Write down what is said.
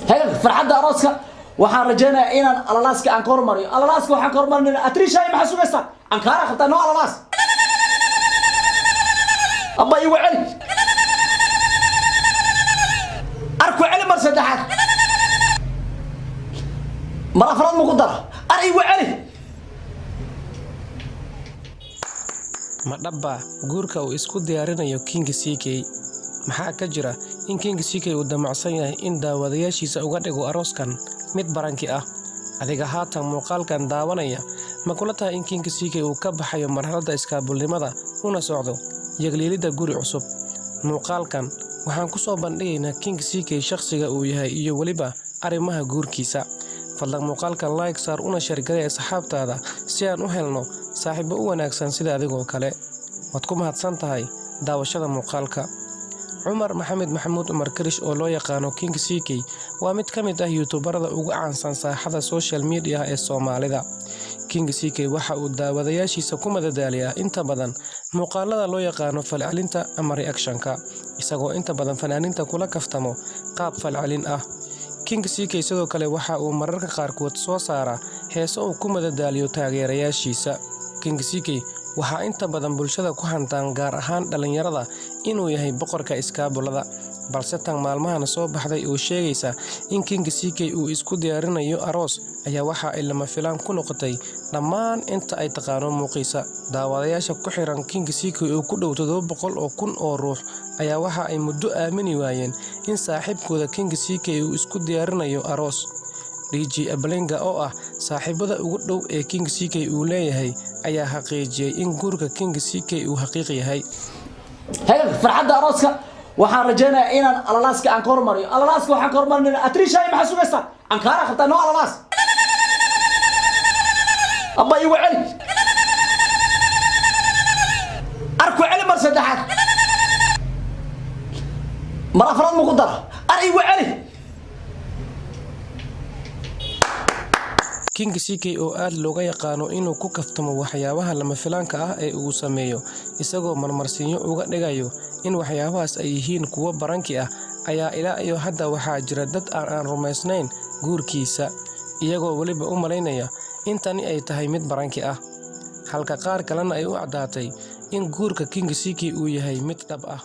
هاي فرحة أراسك waxaan rajaynayaa inaan alalaaska aan kormariyo alalaaska waxaan kormarinaa atrisha ay maxaa sugaysaa aan kaara qabtaa noo alalaas abba igu celi arku celi mar saddexaad mar afraad ma ku dara ar igu celi ma dhabba guurka uu isku diyaarinayo King CK maxaa ka jira in King CK uu damacsan yahay in daawadayaashiisa uga dhigo arooskan mid baranki ah adiga haatan muuqaalkan daawanaya ma kula tahay in King CK uu ka baxayo marxaladda iskaabulnimada una socdo yagliilida guri cusub muuqaalkan waxaan ku soo bandhigaynaa King CK shakhsiga uu yahay iyo waliba arrimaha guurkiisa fadlan muuqaalkan like saar una share garee asxaabtaada si aan u helno saaxiibo u wanaagsan sida adigoo kale waad ku mahadsan tahay daawashada muuqaalka Umar Maxamed Maxamuud Umar Karish oo loo yaqaano King CK waa mid ka mid ah YouTuberada ugu caansan saaxada social media ee Soomaalida. King CK waxa uu daawadayaashiisa ku madadaaliyaa inta badan muuqaalada loo yaqaano falcelinta ama reaction-ka isagoo inta badan fanaaninta kula kaftamo qaab falcelin ah. King CK sidoo kale waxa uu mararka qaarkood soo saara heeso uu ku madadaaliyo taageerayaashiisa. King CK waxa inta badan bulshada ku hantaan gaar ahaan dhalinyarada inuu yahay boqorka iskaabulada balse tan maalmahan soo baxday oo sheegaysa in King CK uu isku diyaarinayo aroos ayaa waxa ay lama filaan ku noqotay dhammaan inta ay taqaano muuqiisa daawadayaasha ku xiran King CK oo ku dhow 700,000 oo ruux ayaa waxa ay muddo aamini waayeen in saaxiibkooda King CK uu isku diyaarinayo aroos DJ Ablenga oo ah saaxiibada ugu dhow ee King CK uu leeyahay ayaa xaqiijiyay in guurka King CK uu xaqiiqi yahay هاي فرحة أراسك waxaan rajaynayaa inaan alalaaska aan kormariyo alalaaska waxaan kormarinaa atrisha ay maxaa sugaysaa aan kaara qabtaa noo alalaas abba igu celi arku celi mar saddexaad mar afraad ma ku dara ar igu celi King CK oo aad looga yaqaano inuu ku kaftamo waxyaabaha lama filaanka ah ee uu sameeyo isagoo marmarsiinyo uga dhigayo in waxyaabahaas ay yihiin kuwo baranki ah ayaa ilaa iyo hadda waxaa jira dad aan rumaysnayn guurkiisa iyagoo waliba u malaynaya in tani ay tahay mid baranki ah halka qaar kalena ay u cadaatay in guurka King CK uu yahay mid dhab ah